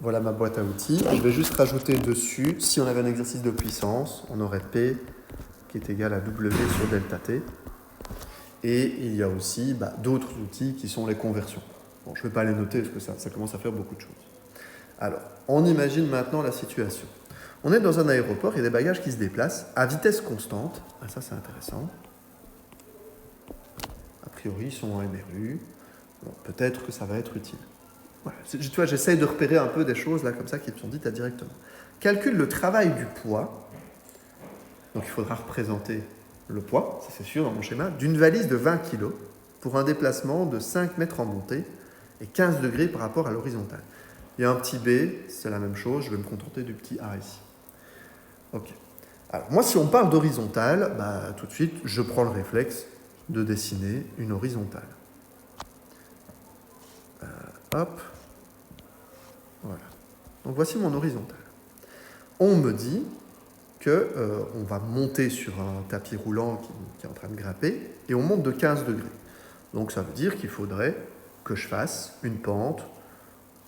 Voilà ma boîte à outils. Je vais juste rajouter dessus, si on avait un exercice de puissance, on aurait P qui est égal à W sur delta T. Et il y a aussi d'autres outils qui sont les conversions. Bon, je ne vais pas les noter parce que ça commence à faire beaucoup de choses. Alors, on imagine maintenant la situation. On est dans un aéroport, il y a des bagages qui se déplacent à vitesse constante. Ah, ça, c'est intéressant. A priori, ils sont en MRU. Bon, peut-être que ça va être utile. Voilà. Tu vois, j'essaye de repérer un peu des choses là comme ça qui te sont dites directement. Calcule le travail du poids. Donc, il faudra représenter le poids, ça c'est sûr dans mon schéma, d'une valise de 20 kg pour un déplacement de 5 mètres en montée et 15 degrés par rapport à l'horizontale. Il y a un petit B, c'est la même chose, je vais me contenter du petit A ici. Ok. Alors, moi, si on parle d'horizontale, tout de suite, je prends le réflexe de dessiner une horizontale. Hop. Voilà. Donc, voici mon horizontale. On me dit qu'on va monter sur un tapis roulant qui est en train de grimper et on monte de 15 degrés. Donc, ça veut dire qu'il faudrait que je fasse une pente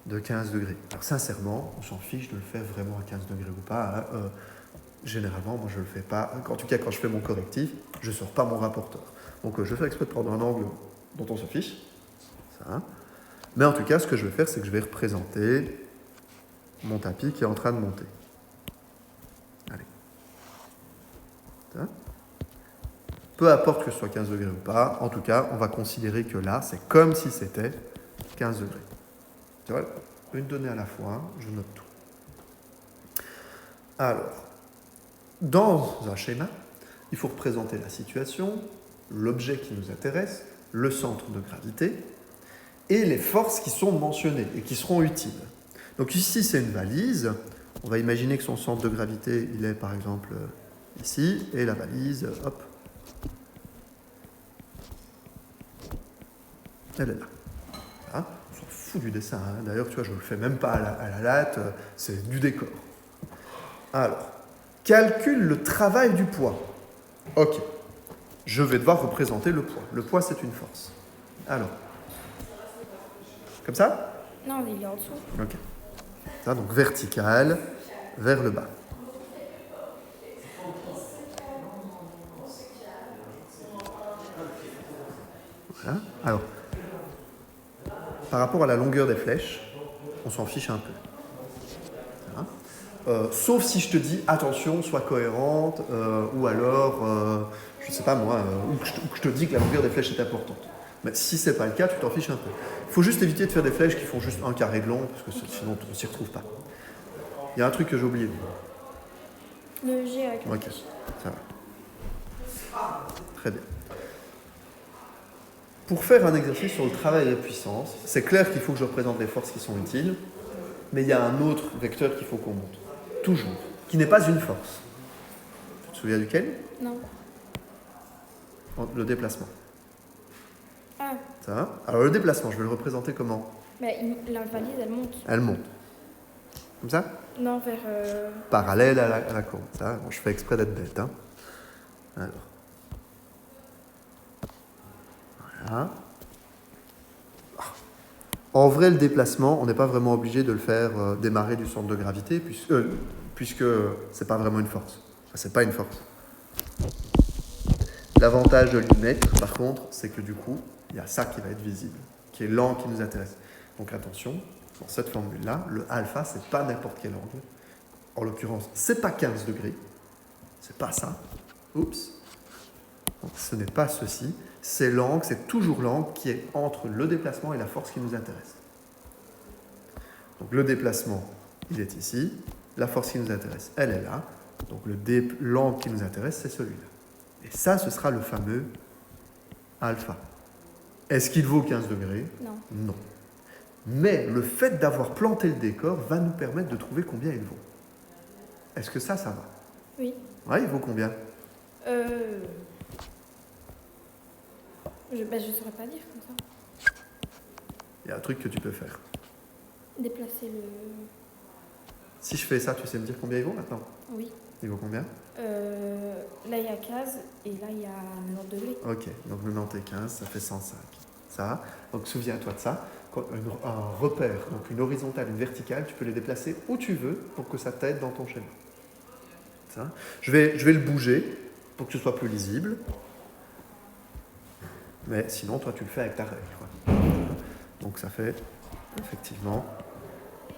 de 15 degrés. Alors sincèrement, on s'en fiche de le faire vraiment à 15 degrés ou pas. Généralement, moi je ne le fais pas. En tout cas, quand je fais mon correctif, je ne sors pas mon rapporteur. Donc je fais exprès de prendre un angle dont on se fiche. Ça. Mais en tout cas, ce que je vais faire, c'est que je vais représenter mon tapis qui est en train de monter. Allez. Ça. Peu importe que ce soit 15 degrés ou pas, en tout cas, on va considérer que là, c'est comme si c'était 15 degrés. Voilà, une donnée à la fois, je note tout. Alors, dans un schéma, il faut représenter la situation, l'objet qui nous intéresse, le centre de gravité et les forces qui sont mentionnées et qui seront utiles. Donc ici, c'est une valise. On va imaginer que son centre de gravité, il est par exemple ici, et la valise, hop, elle est là. Voilà. On s'en fout du dessin. Hein. D'ailleurs, tu vois, je ne le fais même pas à la latte, c'est du décor. Alors, calcule le travail du poids. Ok. Je vais devoir représenter le poids. Le poids, c'est une force. Alors. Comme ça ? Non, il est en dessous. Ok. Ça, donc vertical vers le bas. Voilà. Alors, par rapport à la longueur des flèches, on s'en fiche un peu. Sauf si je te dis attention, sois cohérente, ou alors, je ne sais pas moi, ou que je te dis que la longueur des flèches est importante. Mais si ce n'est pas le cas, tu t'en fiches un peu. Il faut juste éviter de faire des flèches qui font juste un carré de long, parce que sinon on ne s'y retrouve pas. Il y a un truc que j'ai oublié. Le G avec le Ok, ça va. Très bien. Pour faire un exercice sur le travail et la puissance, c'est clair qu'il faut que je représente des forces qui sont utiles, mais il y a un autre vecteur qu'il faut qu'on monte. Toujours. Qui n'est pas une force. Tu te souviens duquel ? Non. Le déplacement. Ah. Ça va ? Alors le déplacement, je vais le représenter comment ? La valise, elle monte. Elle monte. Comme ça ? Non, vers... Parallèle à la courbe. Ça, bon, je fais exprès d'être bête. Hein. Alors. Voilà. En vrai, le déplacement, on n'est pas vraiment obligé de le faire démarrer du centre de gravité, puisque ce n'est pas vraiment une force. Enfin, c'est pas une force. L'avantage de l'y mettre, par contre, c'est que du coup, il y a ça qui va être visible, qui est l'angle qui nous intéresse. Donc attention, dans cette formule-là, le alpha, c'est pas n'importe quel angle. En l'occurrence, c'est pas 15 degrés, c'est pas ça. Oups. Donc, ce n'est pas ceci. C'est l'angle, c'est toujours l'angle qui est entre le déplacement et la force qui nous intéresse. Donc le déplacement, il est ici. La force qui nous intéresse, elle est là. Donc l'angle qui nous intéresse, c'est celui-là. Et ça, ce sera le fameux alpha. Est-ce qu'il vaut 15 degrés ? Non. Non. Mais le fait d'avoir planté le décor va nous permettre de trouver combien il vaut. Est-ce que ça va ? Oui. Ouais, il vaut combien ? Je ne saurais pas dire comme ça. Il y a un truc que tu peux faire. Déplacer le... Si je fais ça, tu sais me dire combien il vaut maintenant ? Oui. Il vaut combien ? Là, il y a 15 et là, il y a 90 degrés. Ok, donc 90 et 15, ça fait 105. Ça. Donc souviens-toi de ça. un repère, donc une horizontale, une verticale, tu peux les déplacer où tu veux pour que ça t'aide dans ton schéma. Ça. Je vais le bouger pour que ce soit plus lisible. Mais sinon, toi, tu le fais avec ta règle. Quoi. Donc ça fait effectivement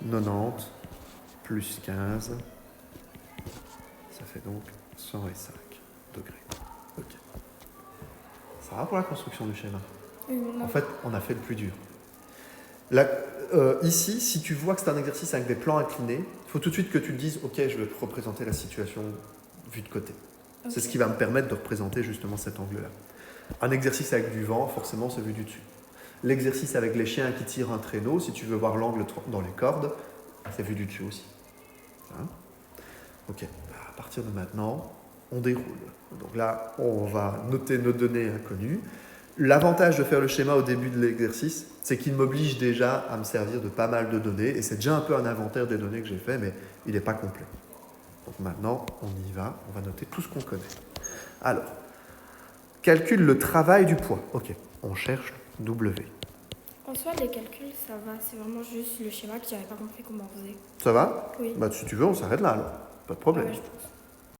90 plus 15. Ça fait donc 105 degrés. Ok. Ça va pour la construction du schéma? Non. En fait, on a fait le plus dur. Là, ici, si tu vois que c'est un exercice avec des plans inclinés, il faut tout de suite que tu te dises « Ok, je vais te représenter la situation vue de côté. Ok. C'est ce qui va me permettre de représenter justement cet angle-là. Un exercice avec du vent, forcément, c'est vu du dessus. L'exercice avec les chiens qui tirent un traîneau, si tu veux voir l'angle dans les cordes, c'est vu du dessus aussi. Hein? Ok, à partir de maintenant, on déroule. Donc là, on va noter nos données inconnues. L'avantage de faire le schéma au début de l'exercice, c'est qu'il m'oblige déjà à me servir de pas mal de données, et c'est déjà un peu un inventaire des données que j'ai fait, mais il n'est pas complet. Donc maintenant, on y va, on va noter tout ce qu'on connaît. Alors, calcule le travail du poids. Ok, on cherche W. En soi, les calculs, ça va. C'est vraiment juste le schéma que j'avais pas compris comment on faisait. Ça va? Oui. Bah, si tu veux, on s'arrête là, alors. Pas de problème. Ah ouais, je pense.